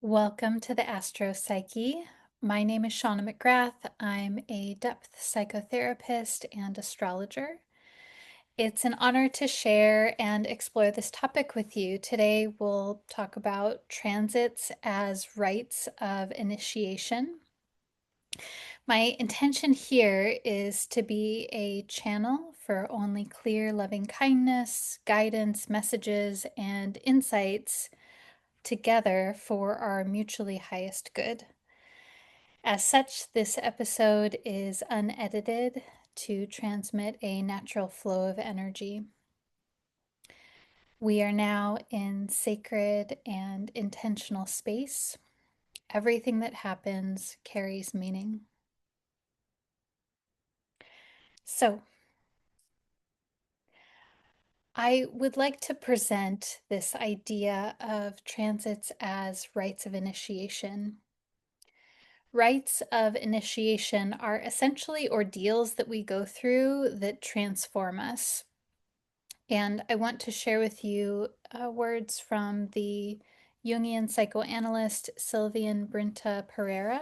Welcome to the Astro Psyche. My name is Shawna McGrath. I'm a depth psychotherapist and astrologer. It's an honor to share and explore this topic with you. Today, we'll talk about transits as rites of initiation. My intention here is to be a channel for only clear, loving kindness, guidance, messages, and insights together for our mutually highest good. As such, this episode is unedited to transmit a natural flow of energy. We are now in sacred and intentional space. Everything that happens carries meaning. So, I would like to present this idea of transits as rites of initiation. Rites of initiation are essentially ordeals that we go through that transform us. And I want to share with you words from the Jungian psychoanalyst Sylvian Brinta Pereira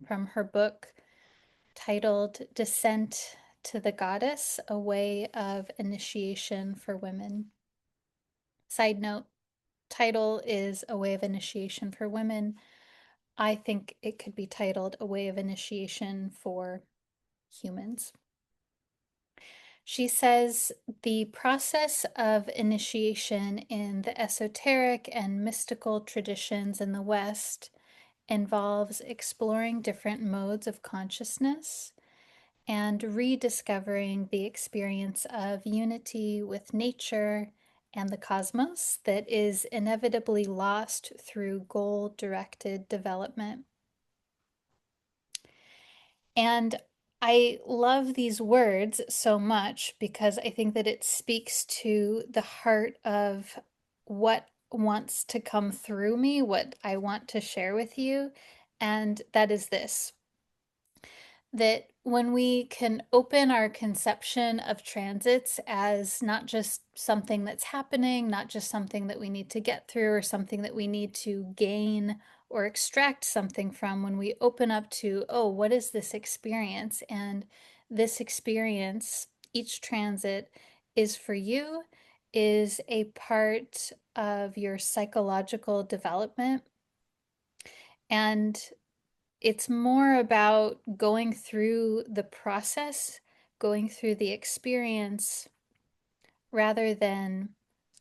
from her book titled Descent to the Goddess, A Way of Initiation for Women. Side note, title is A Way of Initiation for Women. I think it could be titled A Way of Initiation for Humans. She says the process of initiation in the esoteric and mystical traditions in the West involves exploring different modes of consciousness and rediscovering the experience of unity with nature and the cosmos that is inevitably lost through goal-directed development. And I love these words so much because I think that it speaks to the heart of what wants to come through me, what I want to share with you. And that is this, that when we can open our conception of transits as not just something that's happening, not just something that we need to get through or something that we need to gain or extract something from, when we open up to, oh, what is this experience? And this experience, each transit is for you, is a part of your psychological development. And it's more about going through the process, going through the experience, rather than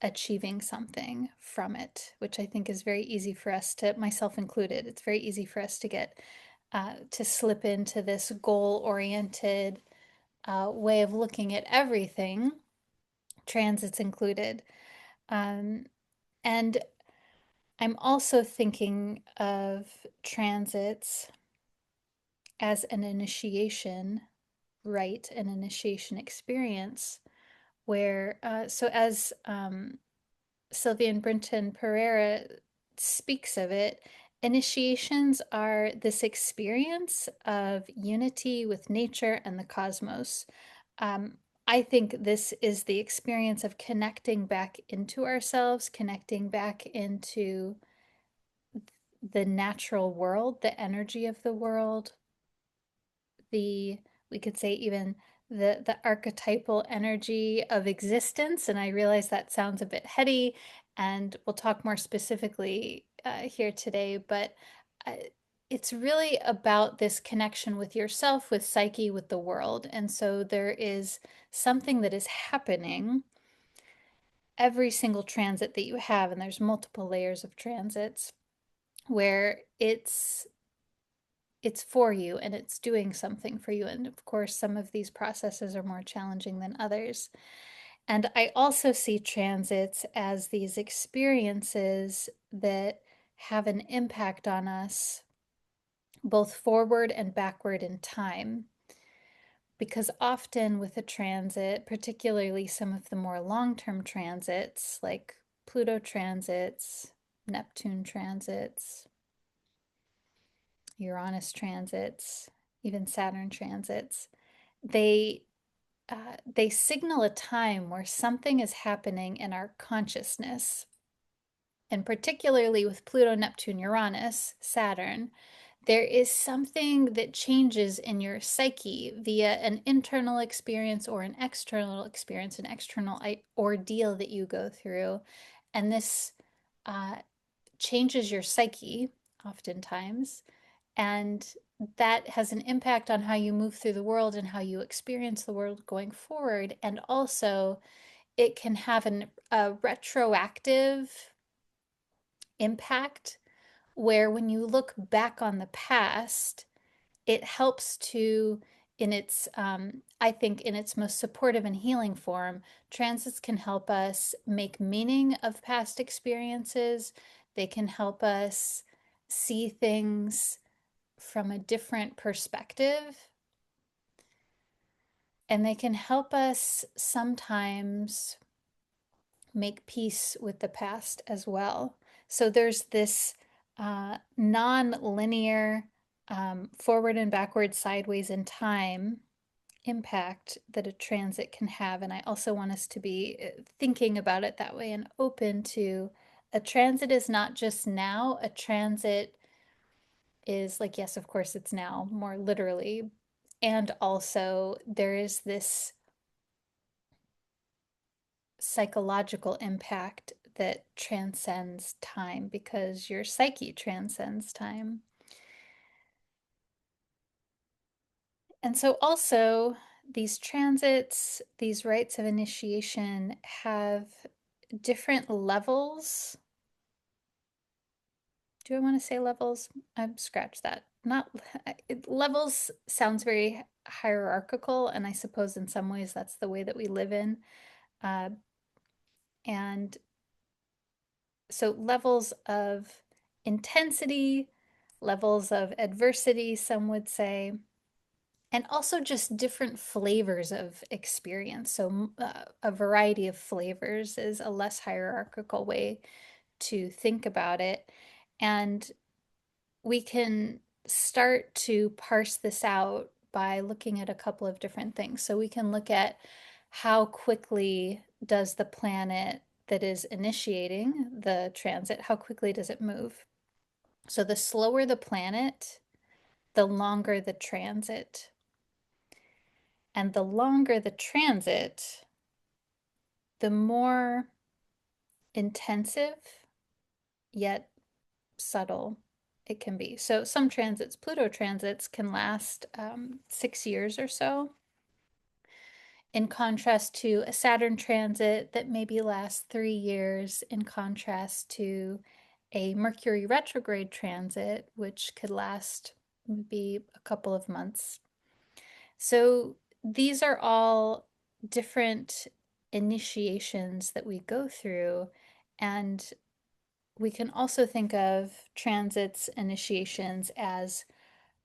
achieving something from it, which I think is very easy for us to, myself included, it's very easy for us to get, to slip into this goal-oriented way of looking at everything, transits included. And I'm also thinking of transits as an initiation rite, an initiation experience, where, so as Sylvian Brinton Pereira speaks of it, initiations are this experience of unity with nature and the cosmos. I think this is the experience of connecting back into ourselves, connecting back into the natural world, the energy of the world, the, we could say even the archetypal energy of existence. And I realize that sounds a bit heady, and we'll talk more specifically here today, but uh, it's really about this connection with yourself, with psyche, with the world. And so there is something that is happening every single transit that you have, and there's multiple layers of transits, where it's for you and it's doing something for you. And of course, some of these processes are more challenging than others. And I also see transits as these experiences that have an impact on us, both forward and backward in time. Because often with a transit, particularly some of the more long-term transits, like Pluto transits, Neptune transits, Uranus transits, even Saturn transits, they they signal a time where something is happening in our consciousness. And particularly with Pluto, Neptune, Uranus, Saturn, there is something that changes in your psyche via an internal experience or an external ordeal that you go through. And this uh, changes your psyche oftentimes. And that has an impact on how you move through the world and how you experience the world going forward. And also, it can have a retroactive impact where when you look back on the past, it helps to, in its, I think, in its most supportive and healing form, transits can help us make meaning of past experiences. They can help us see things from a different perspective. And they can help us sometimes make peace with the past as well. So there's this non-linear forward and backward, sideways in time impact that a transit can have. And I also want us to be thinking about it that way and open to a transit is not just now, a transit is like, yes, of course, it's now, more literally. And also, there is this psychological impact that transcends time because your psyche transcends time. And so, also, these transits, these rites of initiation have different levels. Do I want to say levels? I've scratched that. Not levels sounds very hierarchical, and I suppose in some ways that's the way that we live in. Uh, and so levels of intensity, levels of adversity, some would say, and also just different flavors of experience. So a variety of flavors is a less hierarchical way to think about it. And we can start to parse this out by looking at a couple of different things. So we can look at how quickly does the planet that is initiating the transit, how quickly does it move? So the slower the planet, the longer the transit. And the longer the transit, the more intensive yet subtle it can be. So some transits, Pluto transits, can last 6 years or so, in contrast to a Saturn transit that maybe lasts 3 years, in contrast to a Mercury retrograde transit, which could last maybe a couple of months. So these are all different initiations that we go through, and we can also think of transits, initiations as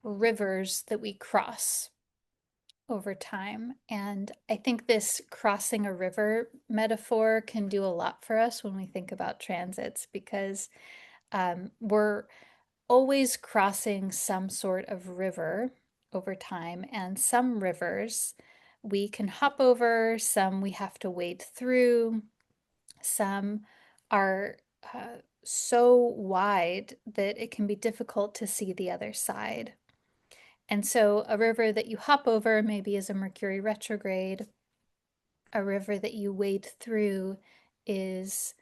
rivers that we cross over time. And I think this crossing a river metaphor can do a lot for us when we think about transits because we're always crossing some sort of river over time. And some rivers we can hop over, some we have to wade through, some are so wide that it can be difficult to see the other side. And so a river that you hop over maybe is a Mercury retrograde. A river that you wade through is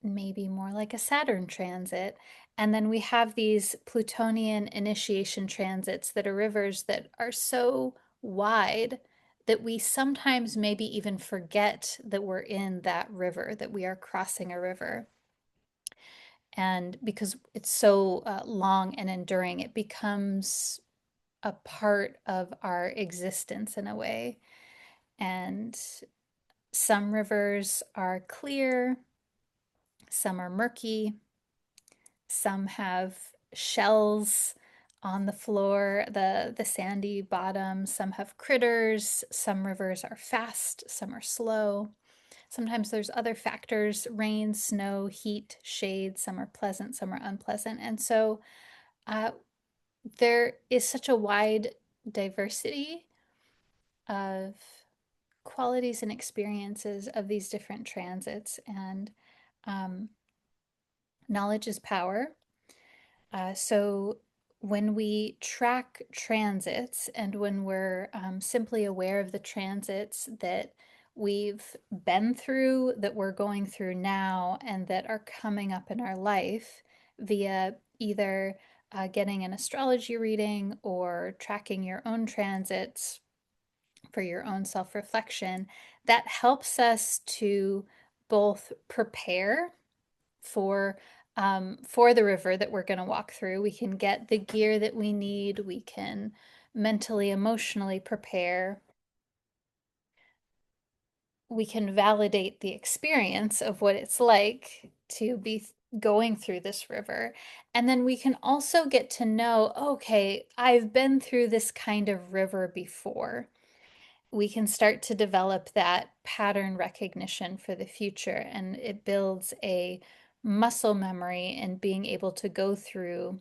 maybe more like a Saturn transit. And then we have these Plutonian initiation transits that are rivers that are so wide that we sometimes maybe even forget that we're in that river, that we are crossing a river. And because it's so long and enduring, it becomes a part of our existence in a way. And some rivers are clear, some are murky, some have shells on the floor, the sandy bottom, some have critters, some rivers are fast, some are slow. Sometimes there's other factors, rain, snow, heat, shade, some are pleasant, some are unpleasant. And so uh, there is such a wide diversity of qualities and experiences of these different transits. And um, Knowledge is power. So when we track transits and when we're simply aware of the transits that we've been through, that we're going through now, and that are coming up in our life via either getting an astrology reading or tracking your own transits for your own self reflection, that helps us to both prepare for for the river that we're going to walk through. We can get the gear that we need. We can mentally, emotionally prepare. We can validate the experience of what it's like to be going through this river. And then we can also get to know, okay, I've been through this kind of river before. We can start to develop that pattern recognition for the future, and it builds a muscle memory and being able to go through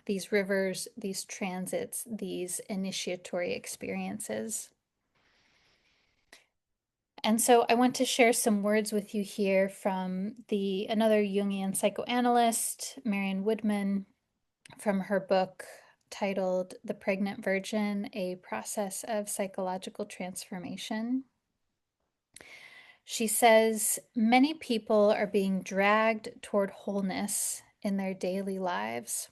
these rivers, these transits, these initiatory experiences. And so I want to share some words with you here from the another Jungian psychoanalyst, Marion Woodman, from her book titled The Pregnant Virgin: A Process of Psychological Transformation. She says, many people are being dragged toward wholeness in their daily lives,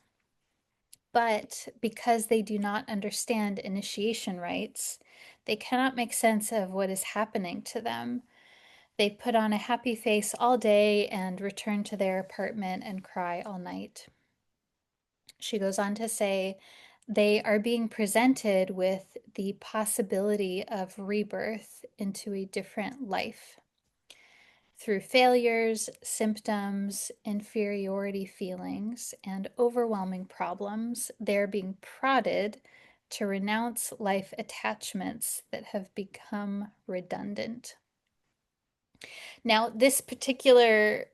but because they do not understand initiation rites, they cannot make sense of what is happening to them. They put on a happy face all day and return to their apartment and cry all night. She goes on to say, they are being presented with the possibility of rebirth into a different life. Through failures, symptoms, inferiority feelings, and overwhelming problems, they're being prodded to renounce life attachments that have become redundant. Now, this particular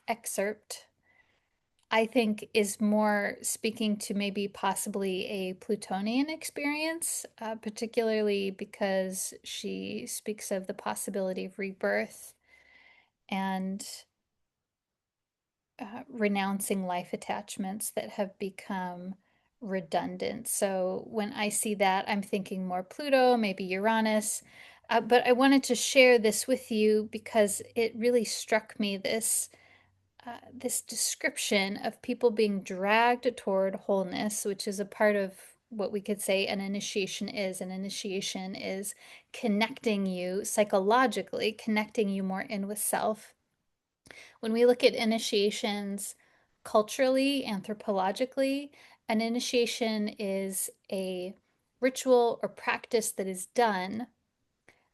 excerpt, I think, is more speaking to maybe possibly a Plutonian experience, particularly because she speaks of the possibility of rebirth and renouncing life attachments that have become redundant. So when I see that, I'm thinking more Pluto, maybe Uranus. But I wanted to share this with you because it really struck me, this description of people being dragged toward wholeness, which is a part of what we could say an initiation is. An initiation is connecting you psychologically, connecting you more in with self. When we look at initiations culturally, anthropologically, an initiation is a ritual or practice that is done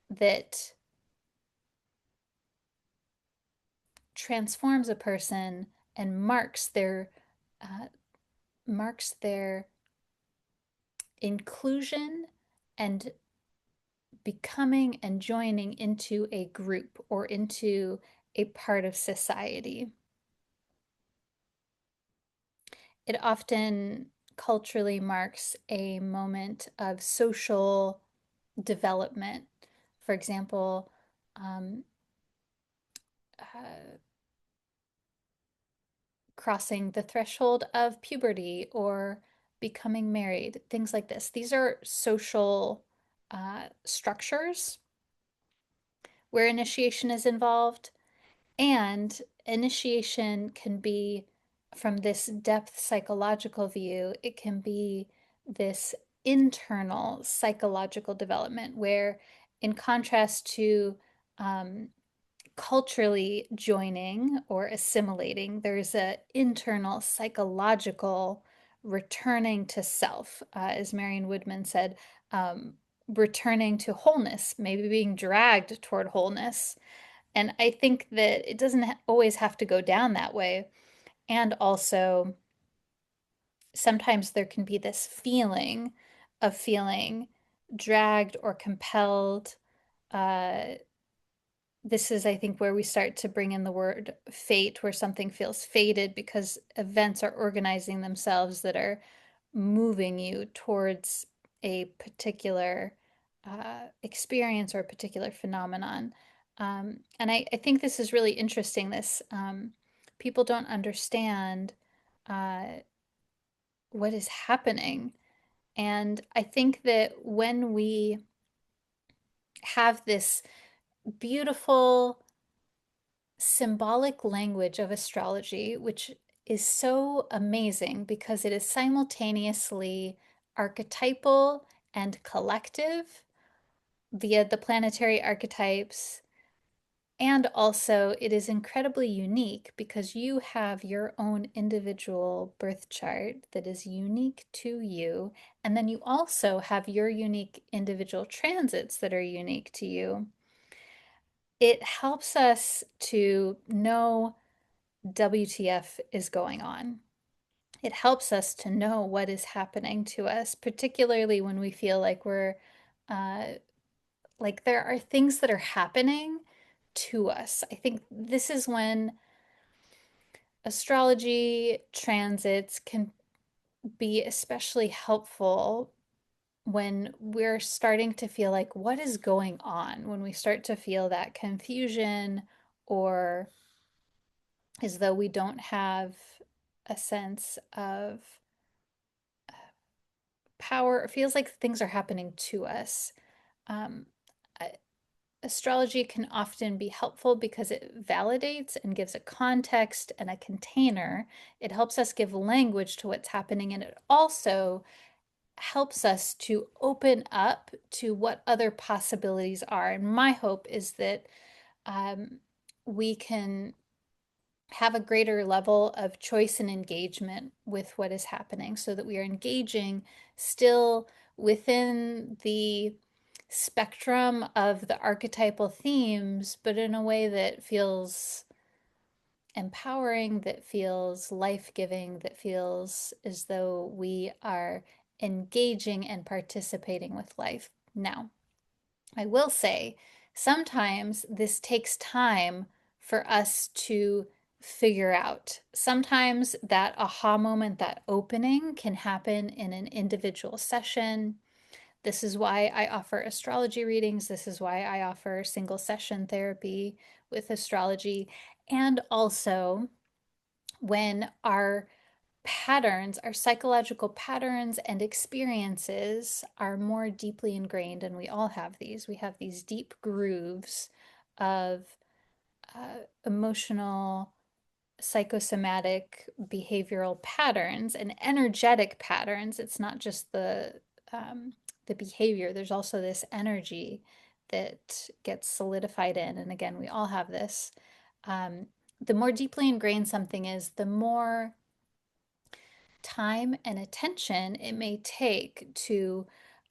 that transforms a person and uh, marks their inclusion and becoming and joining into a group or into a part of society. It often culturally marks a moment of social development. For example, um, uh, crossing the threshold of puberty or becoming married, things like this. These are social structures where initiation is involved. And initiation can be, from this depth psychological view, it can be this internal psychological development where, in contrast to culturally joining or assimilating, there's an internal psychological returning to self, as Marion Woodman said, returning to wholeness, maybe being dragged toward wholeness. And I think that it doesn't always have to go down that way. And also, sometimes there can be this feeling of feeling dragged or compelled. Uh, this is, I think, where we start to bring in the word fate, where something feels fated because events are organizing themselves that are moving you towards a particular experience or a particular phenomenon. And I think this is really interesting. This people don't understand uh, what is happening. And I think that when we have this beautiful symbolic language of astrology, which is so amazing because it is simultaneously archetypal and collective via the planetary archetypes. And also, it is incredibly unique because you have your own individual birth chart that is unique to you. And then you also have your unique individual transits that are unique to you. It helps us to know WTF is going on. It helps us to know what is happening to us, particularly when we feel uh, like there are things that are happening to us. I think this is when astrology transits can be especially helpful when we're starting to feel like what is going on, when we start to feel that confusion or as though we don't have a sense of power. It feels like things are happening to us. Um, Astrology can often be helpful because it validates and gives a context and a container. It helps us give language to what's happening, and it also helps us to open up to what other possibilities are. And my hope is that um, we can have a greater level of choice and engagement with what is happening so that we are engaging still within the spectrum of the archetypal themes, but in a way that feels empowering, that feels life giving, that feels as though we are engaging and participating with life. Now, I will say sometimes this takes time for us to figure out. Sometimes that aha moment, that opening can happen in an individual session. This is why I offer astrology readings. This is why I offer single session therapy with astrology. And also, when our patterns, our psychological patterns and experiences are more deeply ingrained, and we all have these. We have these deep grooves of emotional, psychosomatic, behavioral patterns and energetic patterns. It's not just the behavior. There's also this energy that gets solidified in. And again, we all have this. Um, the more deeply ingrained something is, the more time and attention it may take to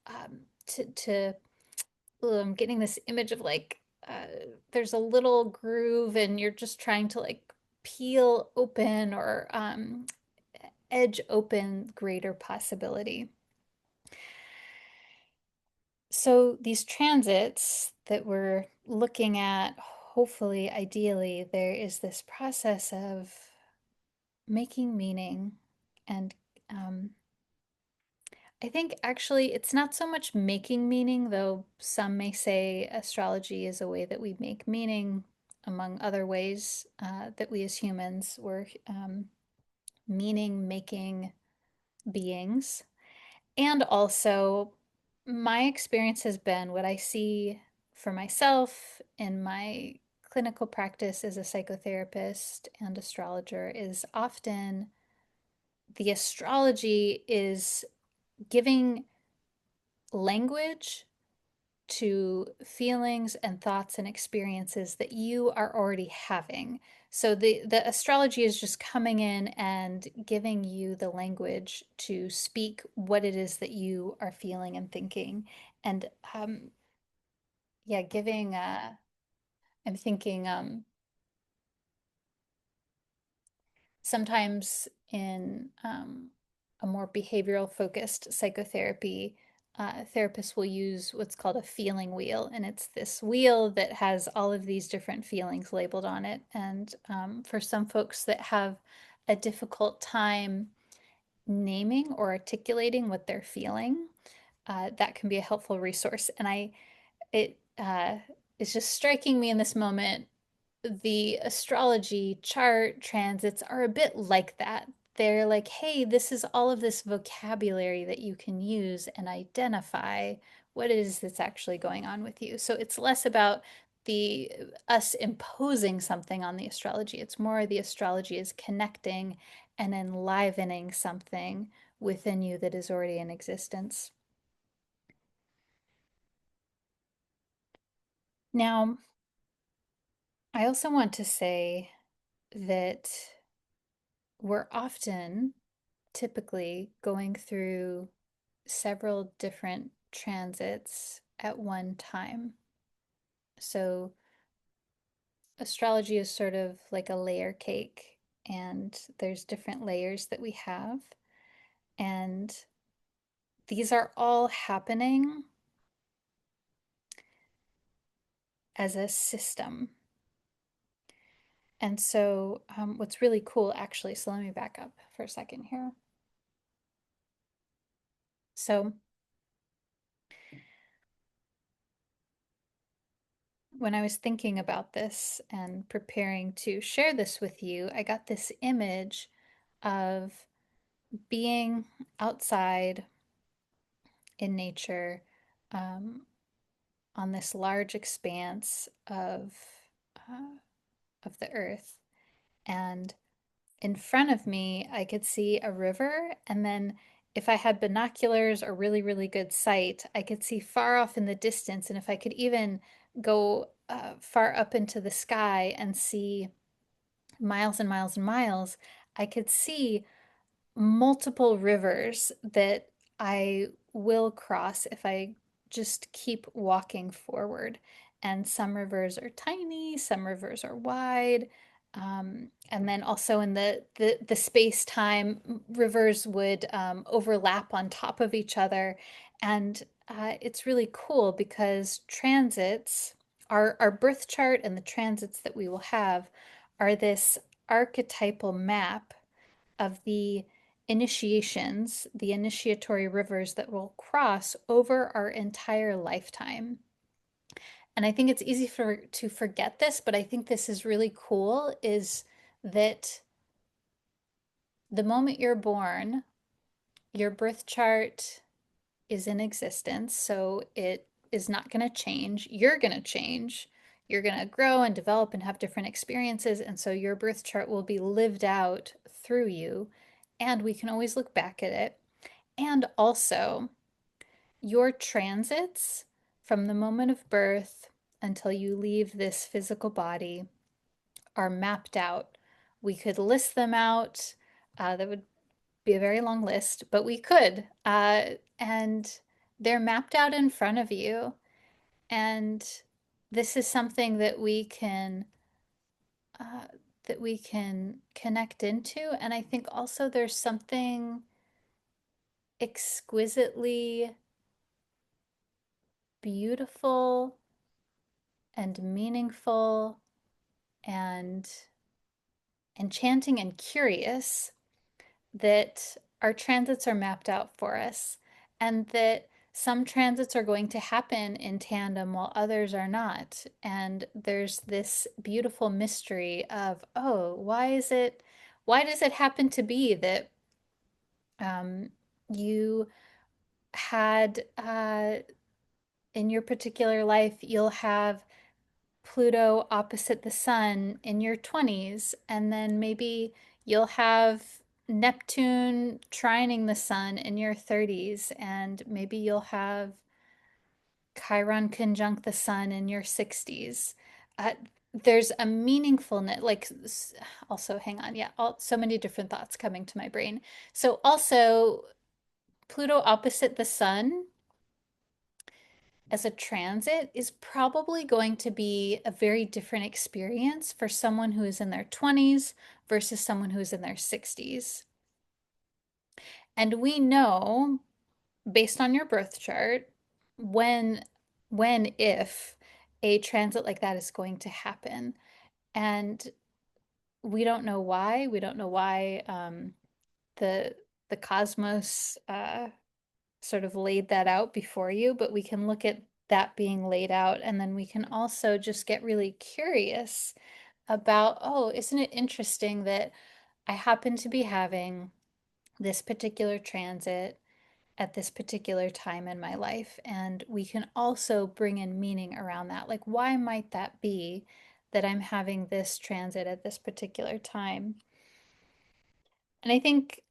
um, to I'm getting this image of like there's a little groove and you're just trying to like peel open or edge open greater possibility. So these transits that we're looking at, hopefully, ideally, there is this process of making meaning and um, I think actually it's not so much making meaning, though some may say astrology is a way that we make meaning, among other ways that we as humans were meaning making beings. And also, my experience has been what I see for myself in my clinical practice as a psychotherapist and astrologer is often the astrology is giving language to feelings and thoughts and experiences that you are already having. So the astrology is just coming in and giving you the language to speak what it is that you are feeling and thinking. And yeah, giving I'm thinking sometimes in a more behavioral focused psychotherapy, therapists will use what's called a feeling wheel. And it's this wheel that has all of these different feelings labeled on it. And for some folks that have a difficult time naming or articulating what they're feeling, that can be a helpful resource. And it is just striking me in this moment. The astrology chart transits are a bit like that. They're like, hey, this is all of this vocabulary that you can use and identify what it is that's actually going on with you. So it's less about the us imposing something on the astrology. It's more the astrology is connecting and enlivening something within you that is already in existence. Now, I also want to say that we're often typically going through several different transits at one time. So, astrology is sort of like a layer cake, and there's different layers that we have. And these are all happening as a system. And so, what's really cool, actually, so let me back up for a second here. So, when I was thinking about this and preparing to share this with you, I got this image of being outside in nature, um, on this large expanse of the earth. And in front of me, I could see a river. And then if I had binoculars or really, really good sight, I could see far off in the distance. And if I could even go far up into the sky and see miles and miles and miles, I could see multiple rivers that I will cross if I just keep walking forward. And some rivers are tiny, some rivers are wide. And then also in the space time, rivers would overlap on top of each other. And it's really cool because transits, our birth chart and the transits that we will have are this archetypal map of the initiations, the initiatory rivers that will cross over our entire lifetime. And I think it's easy to forget this, but I think this is really cool is that the moment you're born, your birth chart is in existence, so it is not going to change. You're going to change. You're going to grow and develop and have different experiences, and so your birth chart will be lived out through you, and we can always look back at it. And also, your transits from the moment of birth until you leave this physical body are mapped out. We could list them out. That would be a very long list, but we could. And they're mapped out in front of you. And this is something uh, that we can connect into. And I think also there's something exquisitely beautiful and meaningful and enchanting and curious that our transits are mapped out for us, and that some transits are going to happen in tandem while others are not. And there's this beautiful mystery of, oh, why does it happen to be that um, you had in your particular life, you'll have Pluto opposite the sun in your 20s, and then maybe you'll have Neptune trining the sun in your 30s, and maybe you'll have Chiron conjunct the sun in your 60s. Uh, there's a meaningfulness, like, also, hang on, yeah, so many different thoughts coming to my brain. So, also, Pluto opposite the sun as a transit is probably going to be a very different experience for someone who is in their 20s versus someone who is in their 60s. And we know, based on your birth chart, when, if a transit like that is going to happen. And we don't know why. We don't know why the cosmos sort of laid that out before you, but we can look at that being laid out. And then we can also just get really curious about, oh, isn't it interesting that I happen to be having this particular transit at this particular time in my life? And we can also bring in meaning around that. Like, why might that be that I'm having this transit at this particular time? And I think,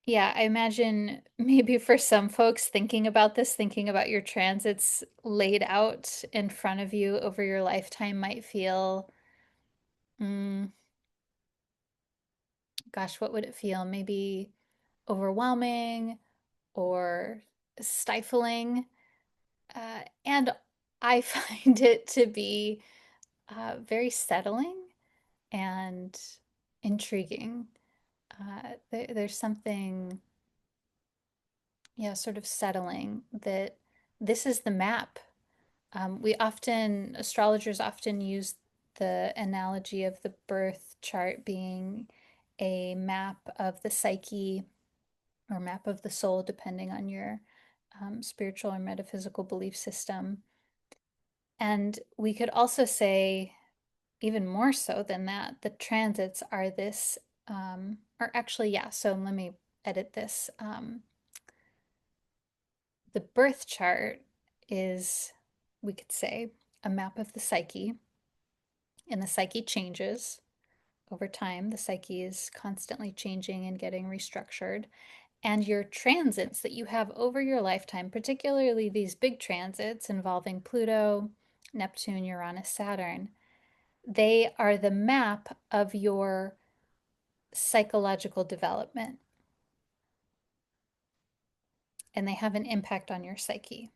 yeah, I imagine maybe for some folks thinking about this, thinking about your transits laid out in front of you over your lifetime might feel, mm, gosh, what would it feel? Maybe overwhelming or stifling. And I find it to be very settling and intriguing. There's something, yeah, sort of settling that this is the map. Astrologers often use the analogy of the birth chart being a map of the psyche or map of the soul, depending on your spiritual or metaphysical belief system. And we could also say, even more so than that, the transits are this, or actually, yeah, so let me edit this. The birth chart is, we could say, a map of the psyche, and the psyche changes over time. The psyche is constantly changing and getting restructured. And your transits that you have over your lifetime, particularly these big transits involving Pluto, Neptune, Uranus, Saturn, they are the map of your psychological development, and they have an impact on your psyche.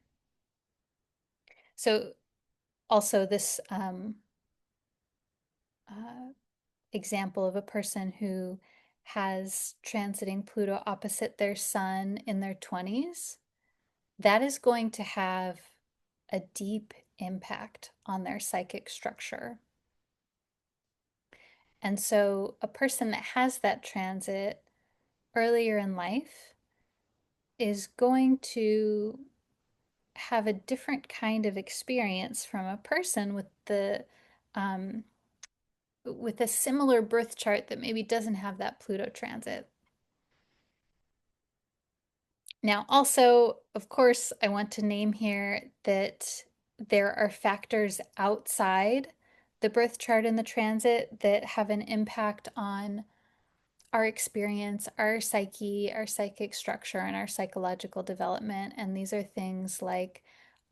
So, also, this uh, example of a person who has transiting Pluto opposite their sun in their 20s, that is going to have a deep impact on their psychic structure. And so, a person that has that transit earlier in life is going to have a different kind of experience from a person um, with a similar birth chart that maybe doesn't have that Pluto transit. Now, also, of course, I want to name here that there are factors outside the birth chart and the transit that have an impact on our experience, our psyche, our psychic structure, and our psychological development. And these are things like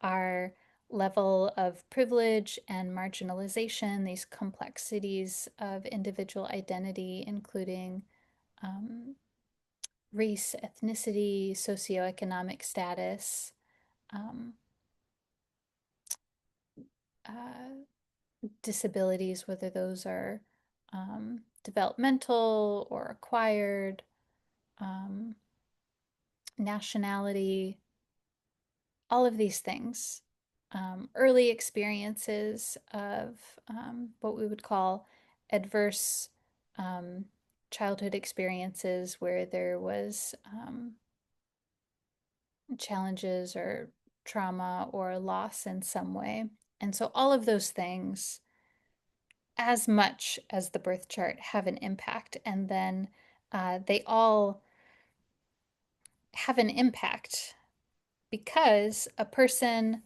our level of privilege and marginalization, these complexities of individual identity, including um, race, ethnicity, socioeconomic status, um, uh, disabilities, whether those are developmental or acquired, um, nationality, all of these things. Early experiences of what we would call adverse um, childhood experiences where there was challenges or trauma or loss in some way. And so all of those things, as much as the birth chart, have an impact. And then they all have an impact because a person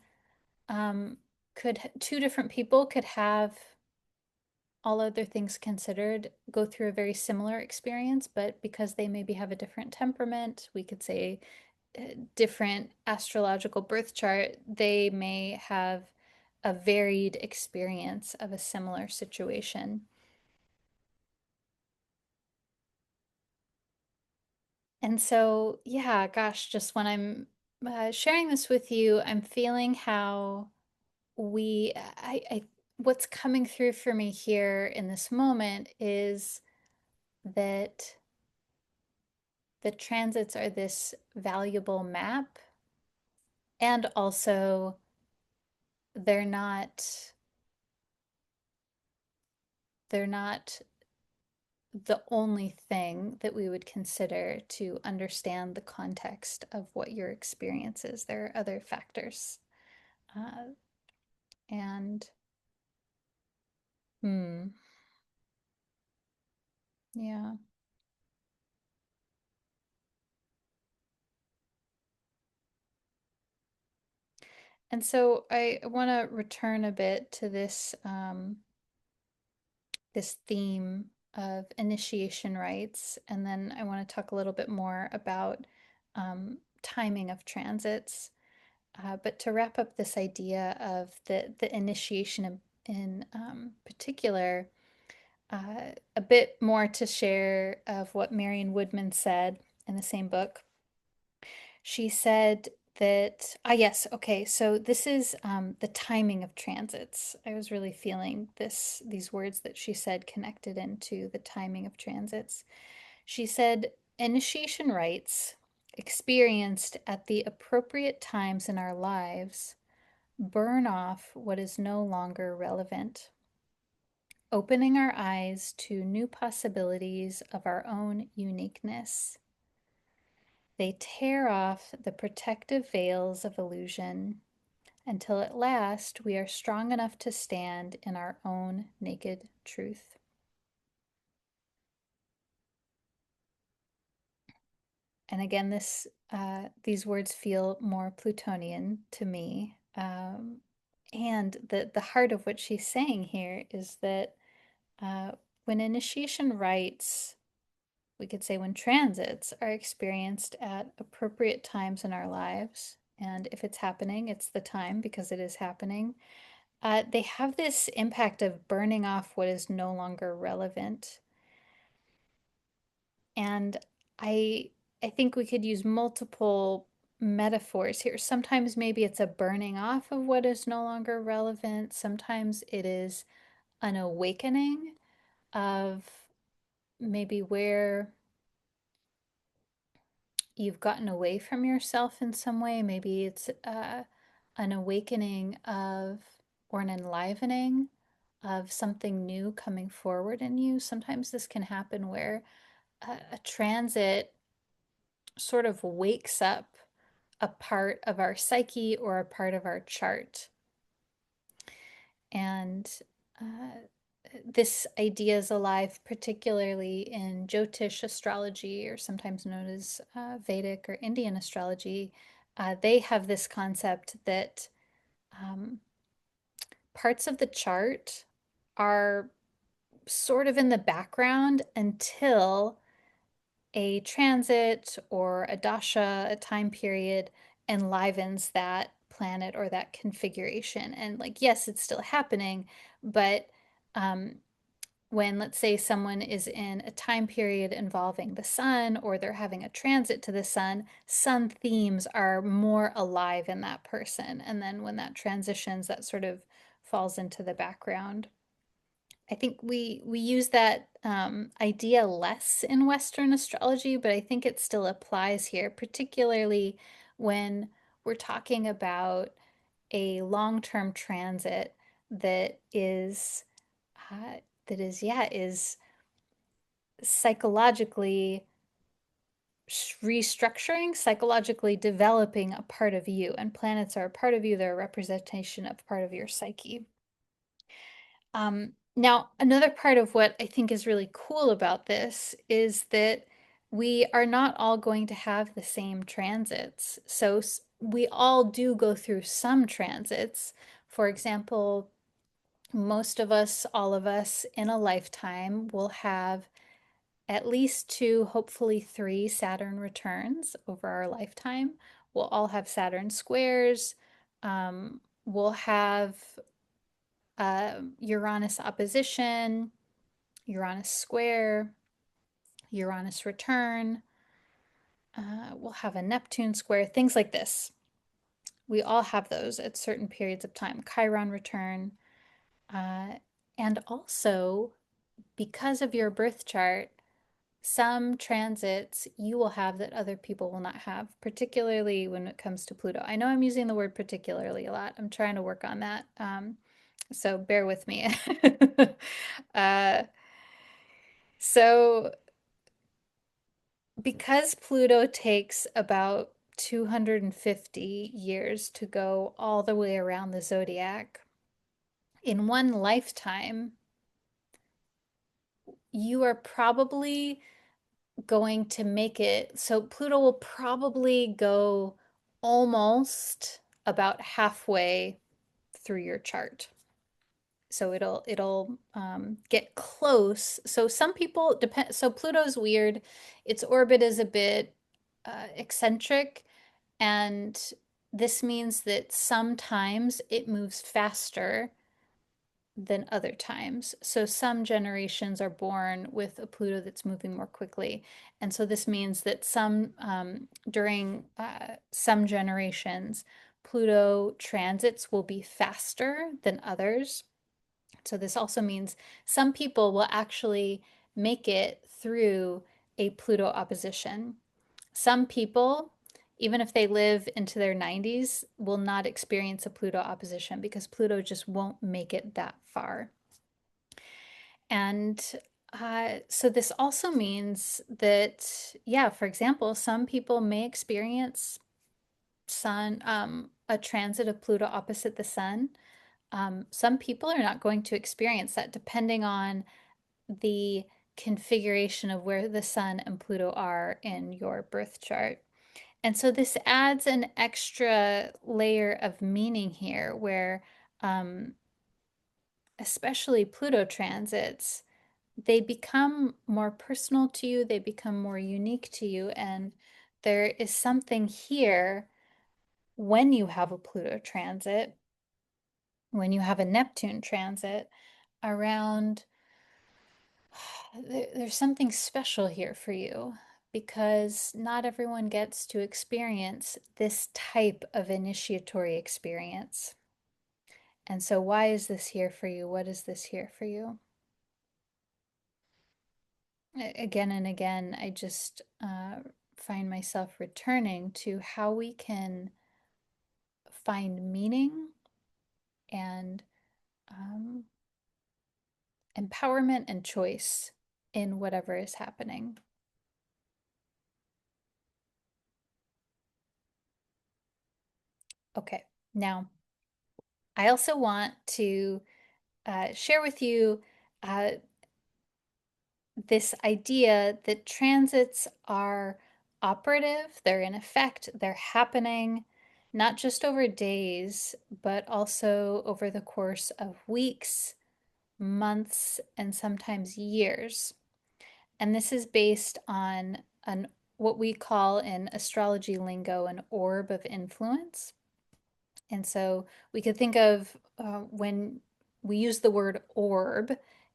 two different people could have, all other things considered, go through a very similar experience, but because they maybe have a different temperament, we could say different astrological birth chart, they may have a varied experience of a similar situation. And so, yeah, gosh, just when I'm sharing this with you, I'm feeling how what's coming through for me here in this moment is that the transits are this valuable map, and also they're not they're not the only thing that we would consider to understand the context of what your experience is. There are other factors. Uh, and hmm, yeah. And so I want to return a bit to this theme of initiation rites, and then I want to talk a little bit more about timing of transits. But to wrap up this idea of the initiation in particular, a bit more to share of what Marion Woodman said in the same book. She said that, yes, okay, so this is the timing of transits. I was really feeling these words that she said connected into the timing of transits. She said, initiation rites experienced at the appropriate times in our lives burn off what is no longer relevant, opening our eyes to new possibilities of our own uniqueness. They tear off the protective veils of illusion until at last we are strong enough to stand in our own naked truth. And again, these words feel more Plutonian to me. And the heart of what she's saying here is that when initiation rites, we could say when transits are experienced at appropriate times in our lives, and if it's happening, it's the time because it is happening. They have this impact of burning off what is no longer relevant. And I I think we could use multiple metaphors here. Sometimes maybe it's a burning off of what is no longer relevant. Sometimes it is an awakening of maybe where you've gotten away from yourself in some way. Maybe it's an awakening of or an enlivening of something new coming forward in you. Sometimes this can happen where a transit sort of wakes up a part of our psyche or a part of our chart. And uh, this idea is alive, particularly in Jyotish astrology, or sometimes known as Vedic or Indian astrology. They have this concept that um, parts of the chart are sort of in the background until a transit or a dasha, a time period, enlivens that planet or that configuration. And like, yes, it's still happening, but um, when, let's say, someone is in a time period involving the sun or they're having a transit to the sun themes are more alive in that person. And then when that transitions, that sort of falls into the background. I think we use that idea less in Western astrology, but I think it still applies here, particularly when we're talking about a long-term transit that is yeah, is psychologically restructuring, psychologically developing a part of you, and planets are a part of you, they're a representation of part of your psyche. Now, another part of what I think is really cool about this is that we are not all going to have the same transits. So we all do go through some transits. For example, most of us, all of us in a lifetime will have at least two, hopefully three Saturn returns over our lifetime. We'll all have Saturn squares. We'll have Uranus opposition, Uranus square, Uranus return. We'll have a Neptune square, things like this. We all have those at certain periods of time. Chiron return. Uh, and also, because of your birth chart, some transits you will have that other people will not have, particularly when it comes to Pluto. I know I'm using the word particularly a lot. I'm trying to work on that. So bear with me. uh, So, because Pluto takes about 250 years to go all the way around the zodiac, in one lifetime, you are probably going to make it. So, Pluto will probably go almost about halfway through your chart. So it'll get close. So some people depend. So Pluto's weird. Its orbit is a bit eccentric, and this means that sometimes it moves faster than other times. So some generations are born with a Pluto that's moving more quickly, and so this means that during some generations, Pluto transits will be faster than others. So this also means some people will actually make it through a Pluto opposition. Some people, even if they live into their 90s, will not experience a Pluto opposition because Pluto just won't make it that far. And so this also means that, yeah, for example, some people may experience a transit of Pluto opposite the sun. Some people are not going to experience that depending on the configuration of where the sun and Pluto are in your birth chart. And so this adds an extra layer of meaning here where, um, especially Pluto transits, they become more personal to you, they become more unique to you, and there is something here when you have a Pluto transit, when you have a Neptune transit around there's something special here for you because not everyone gets to experience this type of initiatory experience. And so, why is this here for you? What is this here for you? Again and again, I just find myself returning to how we can find meaning and um, empowerment and choice in whatever is happening. Okay, now I also want to share with you uh, this idea that transits are operative, they're in effect, they're happening not just over days, but also over the course of weeks, months, and sometimes years. And this is based on an what we call in astrology lingo an orb of influence. And so we could think of when we use the word orb,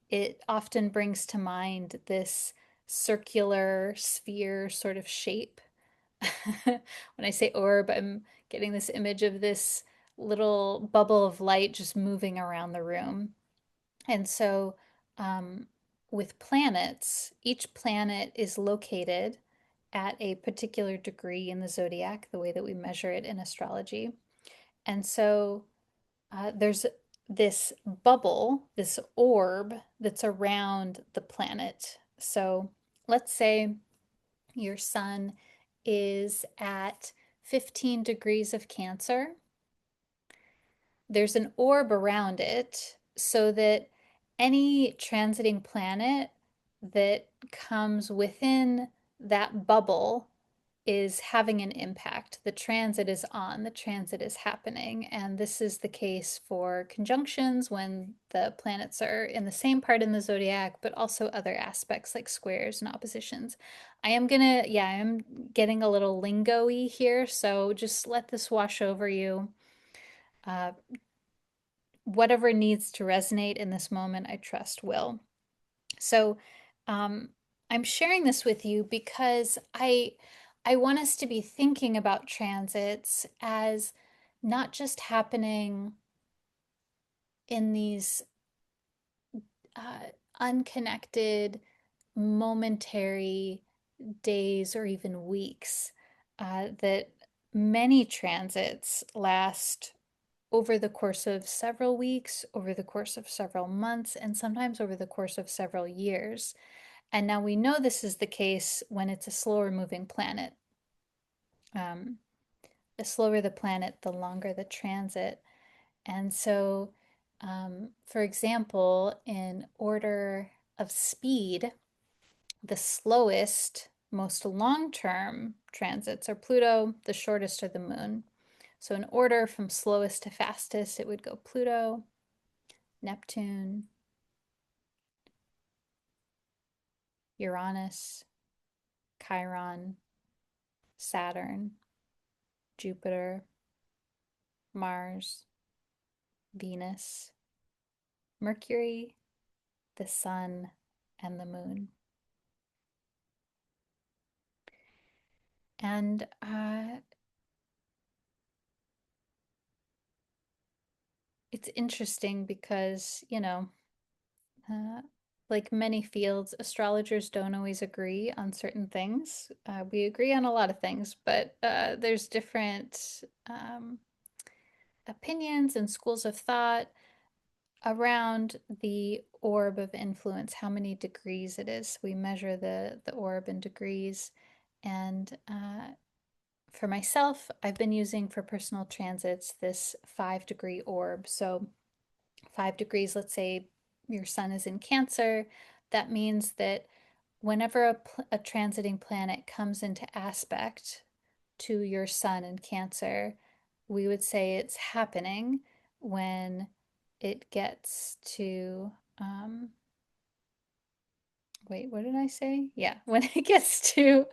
it often brings to mind this circular sphere sort of shape. When I say orb, I'm getting this image of this little bubble of light just moving around the room. And so um, with planets, each planet is located at a particular degree in the zodiac, the way that we measure it in astrology. And so there's this bubble, this orb that's around the planet. So let's say your sun is at 15 degrees of Cancer. There's an orb around it so that any transiting planet that comes within that bubble is having an impact. The transit is on, the transit is happening. And this is the case for conjunctions when the planets are in the same part in the zodiac, but also other aspects like squares and oppositions. I am getting a little lingo-y here, so just let this wash over you. Uh, Whatever needs to resonate in this moment, I trust will. So, um, I'm sharing this with you because I want us to be thinking about transits as not just happening in these unconnected, momentary days or even weeks, that many transits last over the course of several weeks, over the course of several months, and sometimes over the course of several years. And now we know this is the case when it's a slower moving planet. Um, the slower the planet, the longer the transit. And so, for example, in order of speed, the slowest, most long term transits are Pluto, the shortest are the moon. So, in order from slowest to fastest, it would go Pluto, Neptune, Uranus, Chiron, Saturn, Jupiter, Mars, Venus, Mercury, the Sun, and the Moon. And it's interesting because, uh, like many fields, astrologers don't always agree on certain things. We agree on a lot of things, but there's different opinions and schools of thought around the orb of influence, how many degrees it is. We measure the orb in degrees. And for myself, I've been using for personal transits this 5 degree orb. So 5 degrees, let's say your sun is in Cancer, that means that whenever a transiting planet comes into aspect to your sun in Cancer, we would say it's happening when it gets to, wait, what did I say? Yeah, when it gets to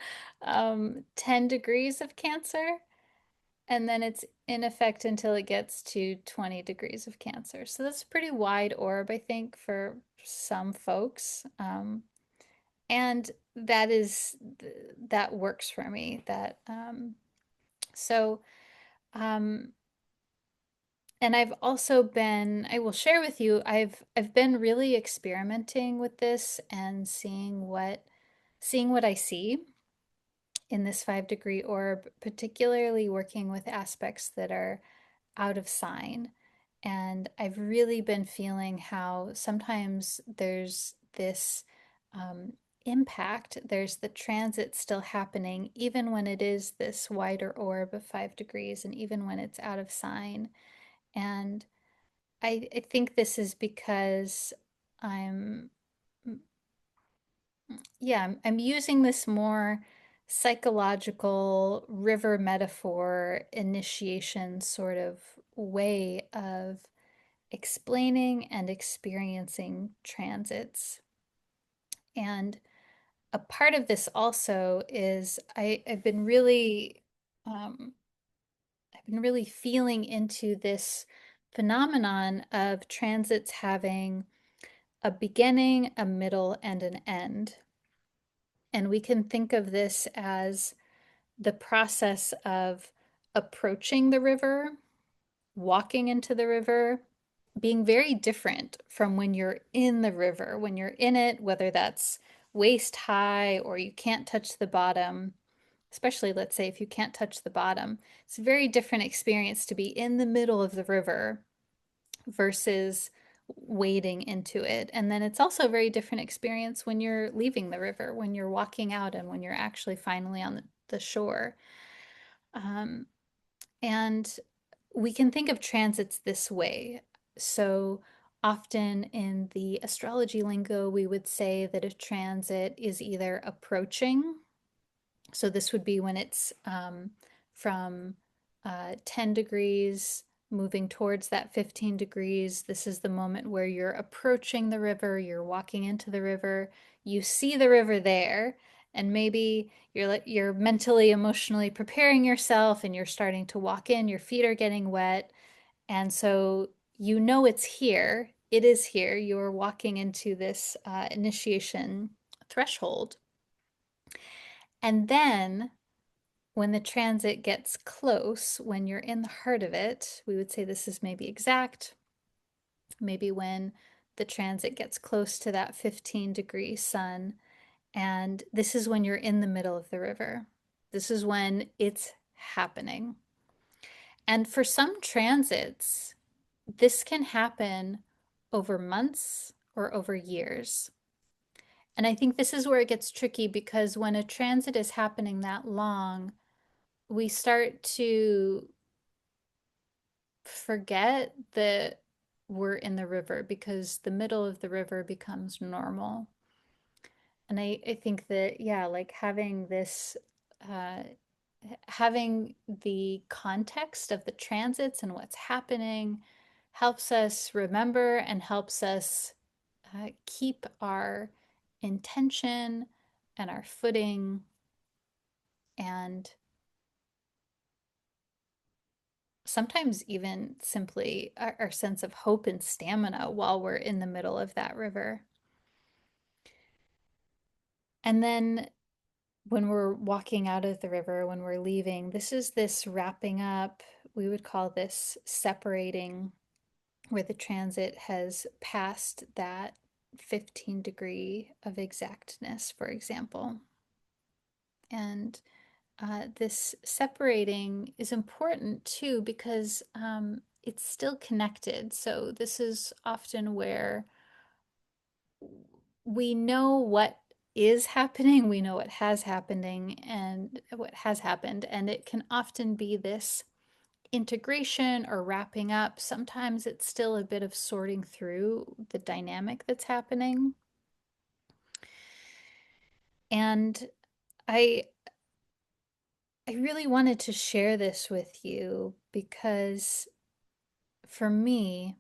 10 degrees of Cancer, and then it's in effect until it gets to 20 degrees of Cancer. So that's a pretty wide orb, I think, for some folks. And that works for me. So um, and I've also been, I will share with you, I've been really experimenting with this and seeing what I see in this 5 degree orb, particularly working with aspects that are out of sign. And I've really been feeling how sometimes there's this impact, there's the transit still happening, even when it is this wider orb of 5 degrees, and even when it's out of sign. And I think this is because I'm, yeah, I'm using this more psychological river metaphor initiation sort of way of explaining and experiencing transits. And a part of this also is um, I've been really feeling into this phenomenon of transits having a beginning, a middle, and an end. And we can think of this as the process of approaching the river, walking into the river, being very different from when you're in the river, when you're in it, whether that's waist high or you can't touch the bottom, especially let's say if you can't touch the bottom. It's a very different experience to be in the middle of the river versus wading into it. And then it's also a very different experience when you're leaving the river, when you're walking out and when you're actually finally on the shore. Um, and we can think of transits this way. So often in the astrology lingo, we would say that a transit is either approaching. So this would be when it's from 10 degrees moving towards that 15 degrees. This is the moment where you're approaching the river, you're walking into the river, you see the river there, and maybe you're mentally, emotionally preparing yourself and you're starting to walk in, your feet are getting wet, and so you know it's here. It is here. You're walking into this initiation threshold. And then when the transit gets close, when you're in the heart of it, we would say this is maybe exact, maybe when the transit gets close to that 15-degree sun. And this is when you're in the middle of the river. This is when it's happening. And for some transits, this can happen over months or over years. And I think this is where it gets tricky because when a transit is happening that long, we start to forget that we're in the river because the middle of the river becomes normal. And I think that, yeah, like having this, uh, having the context of the transits and what's happening helps us remember and helps us keep our intention and our footing and sometimes even simply our sense of hope and stamina while we're in the middle of that river. And then when we're walking out of the river, when we're leaving, this wrapping up. We would call this separating, where the transit has passed that 15 degree of exactness, for example. And this separating is important too because it's still connected. So, this is often where we know what is happening, we know what has happening, and what has happened, and it can often be this integration or wrapping up. Sometimes it's still a bit of sorting through the dynamic that's happening. And I I really wanted to share this with you because for me,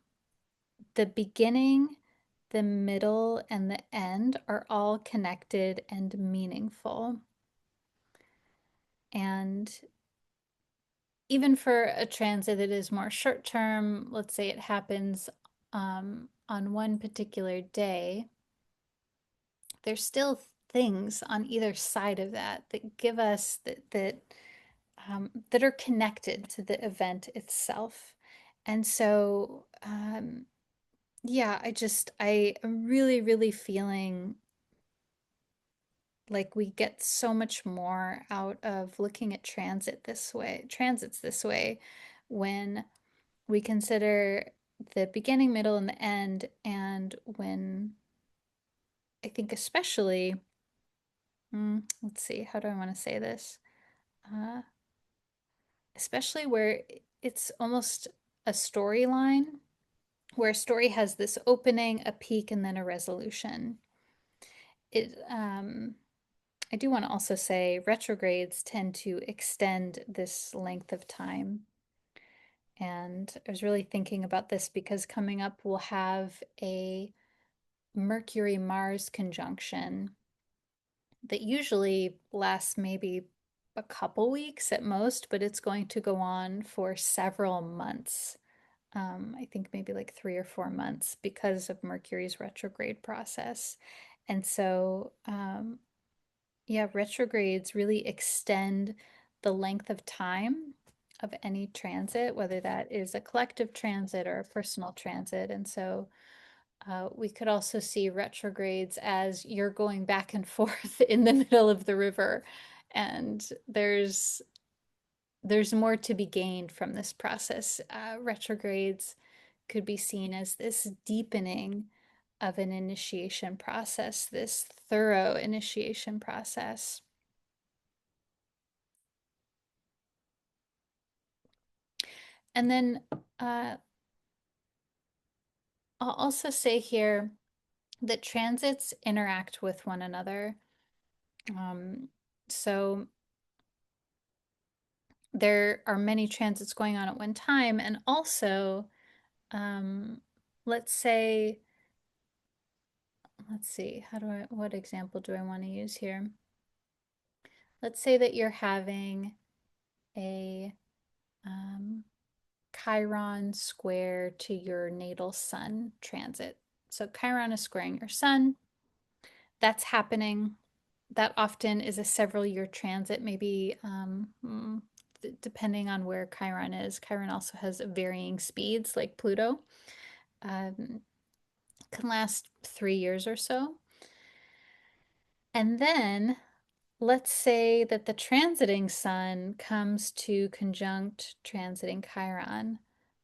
the beginning, the middle, and the end are all connected and meaningful. And even for a transit that is more short term, let's say it happens on one particular day, there's still things on either side of that that give us that are connected to the event itself. And so, yeah, I am really, really feeling like we get so much more out of looking at transits this way, when we consider the beginning, middle, and the end. And when I think, especially, let's see, how do I want to say this? Uh, Especially where it's almost a storyline, where a story has this opening, a peak, and then a resolution. It, I do want to also say retrogrades tend to extend this length of time. And I was really thinking about this because coming up we'll have a Mercury Mars conjunction that usually lasts maybe a couple weeks at most, but it's going to go on for several months. I think maybe like 3 or 4 months because of Mercury's retrograde process. And so, yeah, retrogrades really extend the length of time of any transit, whether that is a collective transit or a personal transit. And so, we could also see retrogrades as you're going back and forth in the middle of the river, and there's more to be gained from this process. Retrogrades could be seen as this deepening of an initiation process, this thorough initiation process. And then I'll also say here that transits interact with one another. So there are many transits going on at one time, and also, um, let's say, let's see, what example do I want to use here? Let's say that you're having a um, Chiron square to your natal sun transit. So Chiron is squaring your sun. That's happening. That often is a several year transit, maybe depending on where Chiron is. Chiron also has varying speeds like Pluto. Um, can last 3 years or so. And then let's say that the transiting sun comes to conjunct transiting Chiron.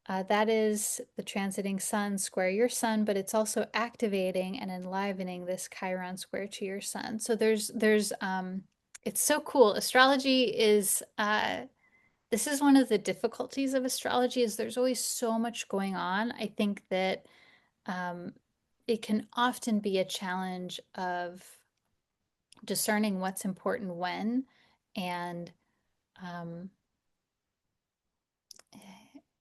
That is the transiting sun square your sun, but it's also activating and enlivening this Chiron square to your sun. So it's so cool. Astrology is, this is one of the difficulties of astrology is there's always so much going on. I think that um, it can often be a challenge of discerning what's important when and um,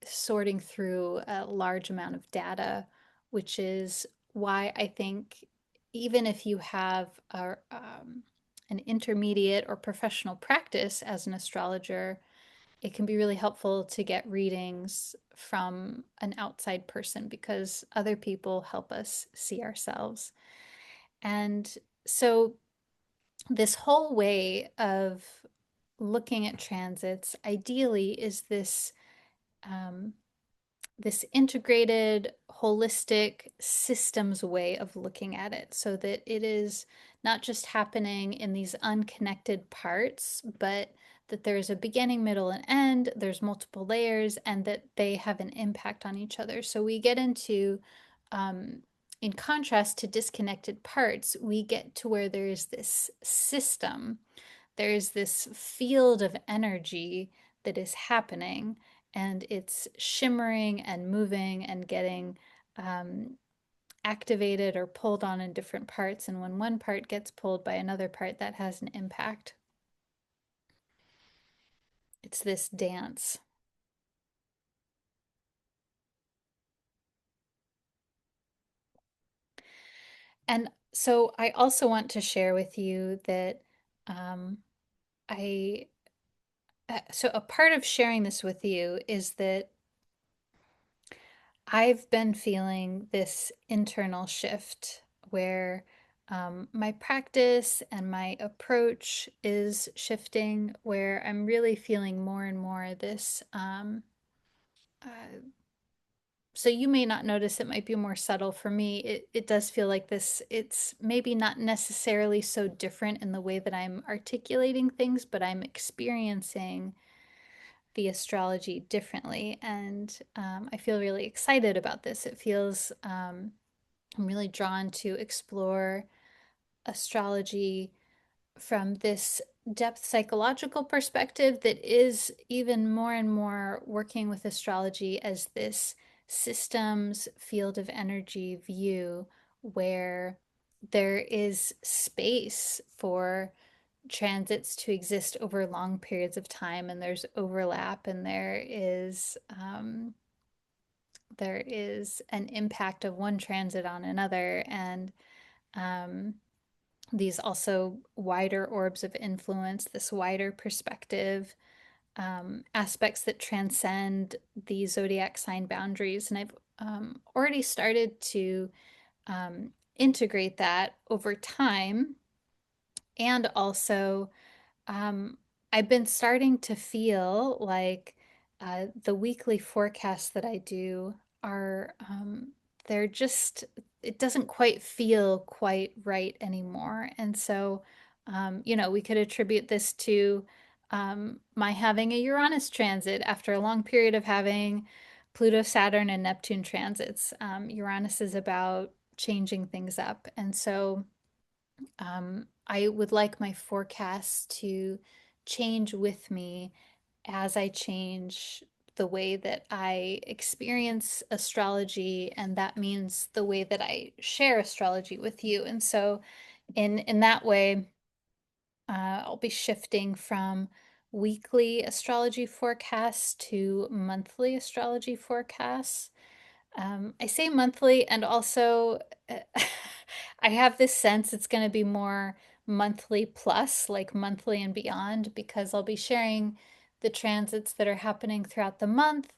sorting through a large amount of data, which is why I think even if you have an intermediate or professional practice as an astrologer, it can be really helpful to get readings from an outside person because other people help us see ourselves. And so, this whole way of looking at transits ideally is um, this integrated, holistic systems way of looking at it so that it is not just happening in these unconnected parts, but that there's a beginning, middle, and end, there's multiple layers, and that they have an impact on each other. So we get into, in contrast to disconnected parts, we get to where there is this system, there's this field of energy that is happening and it's shimmering and moving and getting um, activated or pulled on in different parts. And when one part gets pulled by another part, that has an impact. It's this dance. And so I also want to share with you that um, I, so a part of sharing this with you is that I've been feeling this internal shift where my practice and my approach is shifting, where I'm really feeling more and more this. Uh, so you may not notice, it might be more subtle for me. It does feel like this, it's maybe not necessarily so different in the way that I'm articulating things, but I'm experiencing the astrology differently. And I feel really excited about this. It feels, I'm really drawn to explore astrology from this depth psychological perspective that is even more and more working with astrology as this systems field of energy view where there is space for transits to exist over long periods of time and there's overlap and there is an impact of one transit on another and um, these also wider orbs of influence, this wider perspective, aspects that transcend the zodiac sign boundaries. And I've already started to integrate that over time and also um, I've been starting to feel like the weekly forecasts that I do are, they're just, it doesn't quite feel quite right anymore. And so, we could attribute this to my having a Uranus transit after a long period of having Pluto, Saturn, and Neptune transits. Uranus is about changing things up. And so, I would like my forecasts to change with me as I change the way that I experience astrology, and that means the way that I share astrology with you. And so, in that way, I'll be shifting from weekly astrology forecasts to monthly astrology forecasts. I say monthly, and also I have this sense it's going to be more monthly plus, like monthly and beyond, because I'll be sharing the transits that are happening throughout the month,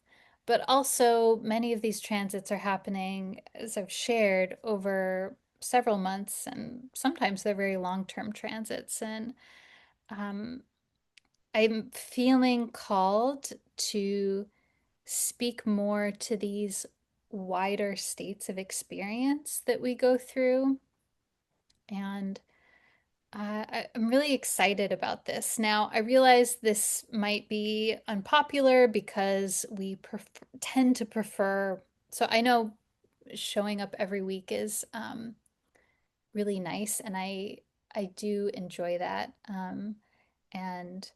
but also many of these transits are happening, as I've shared, over several months, and sometimes they're very long-term transits. And um, I'm feeling called to speak more to these wider states of experience that we go through. And I'm really excited about this. Now, I realize this might be unpopular because we tend to prefer. So I know showing up every week is really nice, and I do enjoy that. And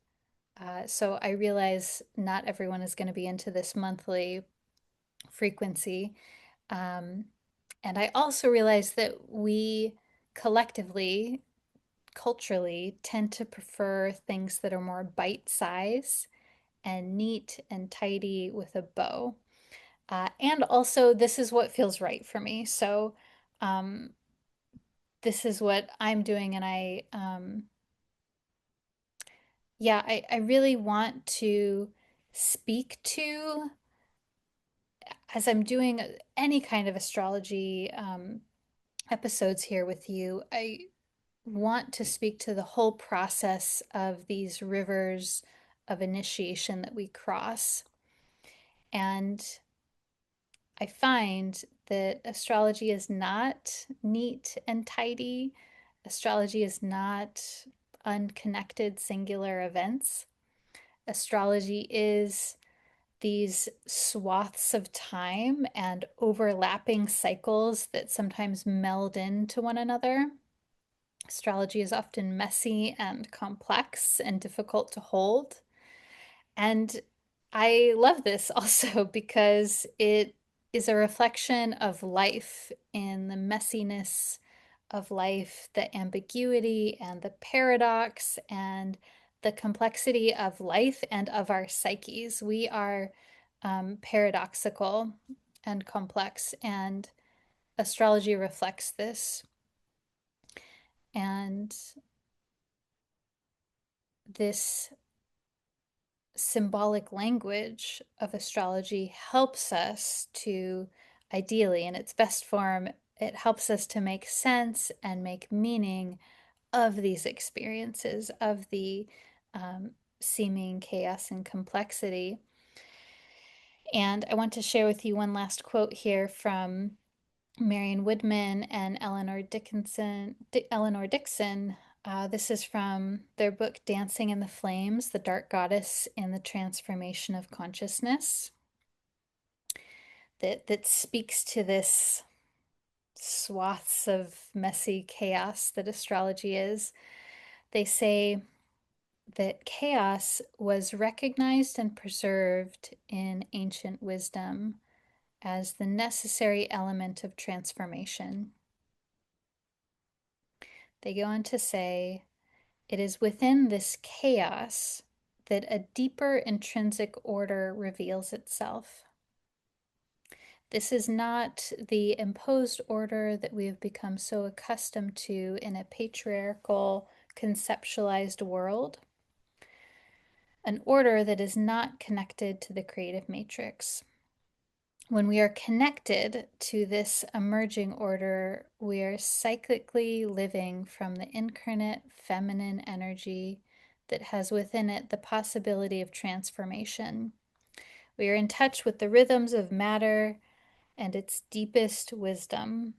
so I realize not everyone is going to be into this monthly frequency. Um, and I also realize that we collectively, culturally, tend to prefer things that are more bite size and neat and tidy with a bow. And also, this is what feels right for me. So, um, this is what I'm doing, and yeah, I really want to speak to, as I'm doing any kind of astrology episodes here with you, I want to speak to the whole process of these rivers of initiation that we cross. And I find that astrology is not neat and tidy. Astrology is not unconnected singular events. Astrology is these swaths of time and overlapping cycles that sometimes meld into one another. Astrology is often messy and complex and difficult to hold. And I love this also because it is a reflection of life in the messiness of life, the ambiguity and the paradox and the complexity of life and of our psyches. We are paradoxical and complex, and astrology reflects this. And this symbolic language of astrology helps us to, ideally, in its best form, it helps us to make sense and make meaning of these experiences, of the seeming chaos and complexity. And I want to share with you one last quote here from Marion Woodman and Eleanor Dixon. This is from their book Dancing in the Flames, The Dark Goddess in the Transformation of Consciousness, that speaks to this swaths of messy chaos that astrology is. They say that chaos was recognized and preserved in ancient wisdom as the necessary element of transformation. They go on to say, it is within this chaos that a deeper intrinsic order reveals itself. This is not the imposed order that we have become so accustomed to in a patriarchal, conceptualized world, an order that is not connected to the creative matrix. When we are connected to this emerging order, we are cyclically living from the incarnate feminine energy that has within it the possibility of transformation. We are in touch with the rhythms of matter and its deepest wisdom.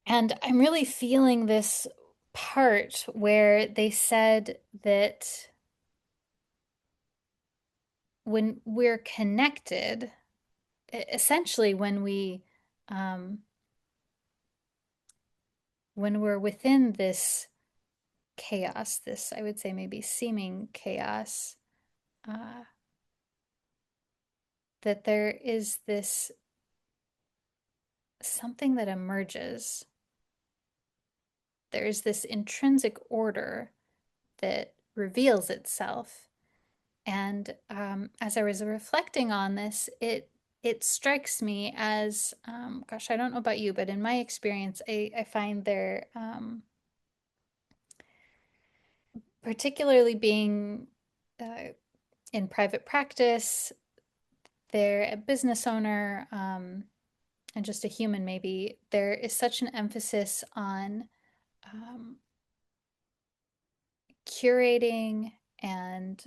And I'm really feeling this part where they said that when we're connected, essentially um, when we're within this chaos, this, I would say, maybe seeming chaos, uh, that there is this something that emerges. There is this intrinsic order that reveals itself. And as I was reflecting on this, it strikes me as, gosh, I don't know about you, but in my experience, I find there, particularly being in private practice, they're a business owner, and just a human, maybe, there is such an emphasis on um, curating and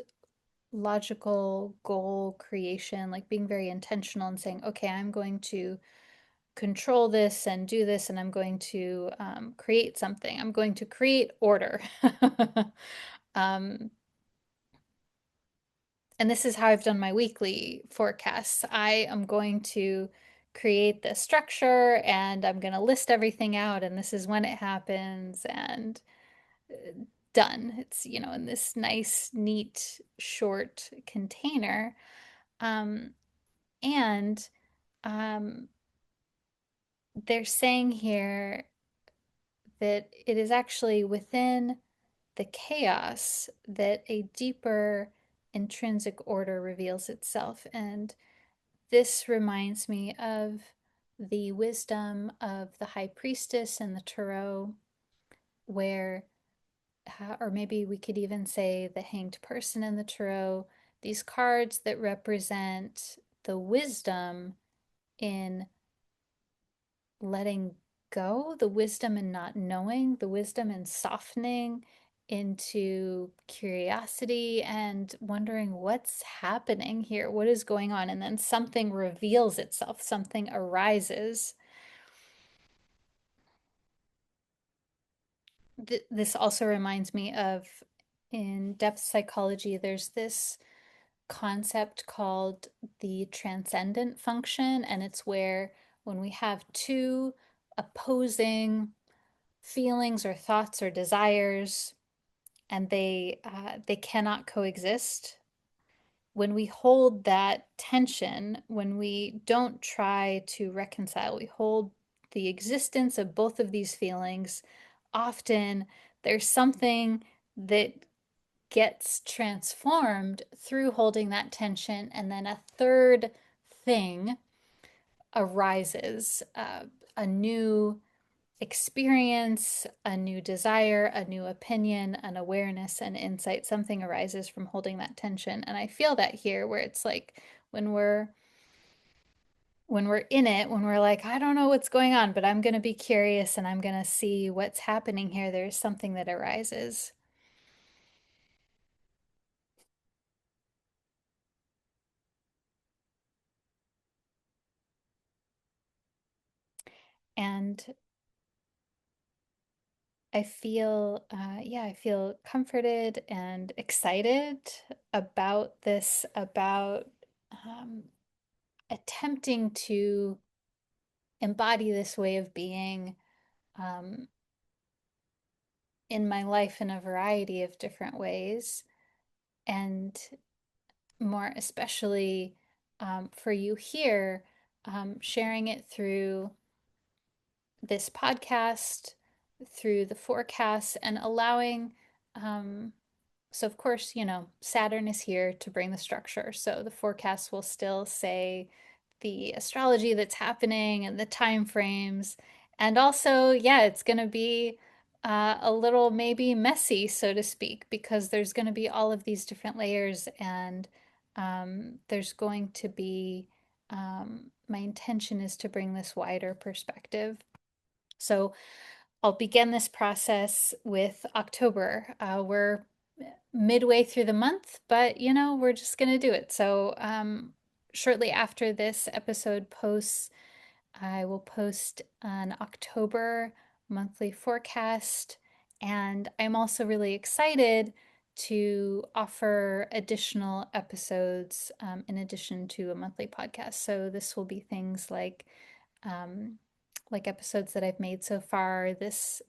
logical goal creation, like being very intentional and saying, okay, I'm going to control this and do this, and I'm going to create something. I'm going to create order. um, and this is how I've done my weekly forecasts. I am going to create the structure and I'm going to list everything out, and this is when it happens, and done. It's, in this nice, neat, short container. Um, and um, they're saying here that it is actually within the chaos that a deeper intrinsic order reveals itself. And this reminds me of the wisdom of the high priestess and the tarot, where, or maybe we could even say the hanged person in the tarot, these cards that represent the wisdom in letting go, the wisdom in not knowing, the wisdom in softening into curiosity and wondering what's happening here, what is going on, and then something reveals itself, something arises. This also reminds me of, in depth psychology, there's this concept called the transcendent function, and it's where when we have two opposing feelings or thoughts or desires, and they cannot coexist. When we hold that tension, when we don't try to reconcile, we hold the existence of both of these feelings. Often there's something that gets transformed through holding that tension, and then a third thing arises, a new experience, a new desire, a new opinion, an awareness, an insight. Something arises from holding that tension. And I feel that here, where it's like when we're in it, when we're like, I don't know what's going on, but I'm going to be curious and I'm going to see what's happening here, there's something that arises. And I feel, yeah, I feel comforted and excited about this, about um, attempting to embody this way of being um, in my life in a variety of different ways. And more especially for you here, sharing it through this podcast, through the forecasts, and allowing. So, of course, Saturn is here to bring the structure. So the forecast will still say the astrology that's happening and the time frames. And also, yeah, it's going to be a little maybe messy, so to speak, because there's going to be all of these different layers, and there's going to be, my intention is to bring this wider perspective. So I'll begin this process with October. We're midway through the month, but we're just going to do it. So, shortly after this episode posts, I will post an October monthly forecast. And I'm also really excited to offer additional episodes in addition to a monthly podcast. So, this will be things um, like episodes that I've made so far, this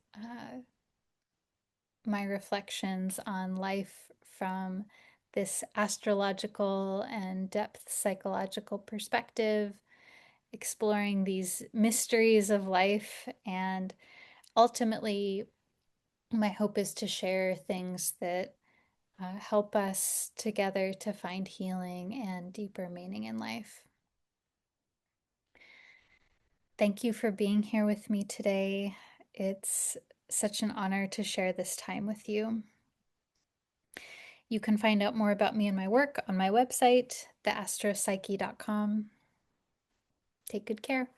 my reflections on life from this astrological and depth psychological perspective, exploring these mysteries of life. And ultimately, my hope is to share things that help us together to find healing and deeper meaning in life. Thank you for being here with me today. It's such an honor to share this time with you. You can find out more about me and my work on my website, theastropsyche.com. Take good care.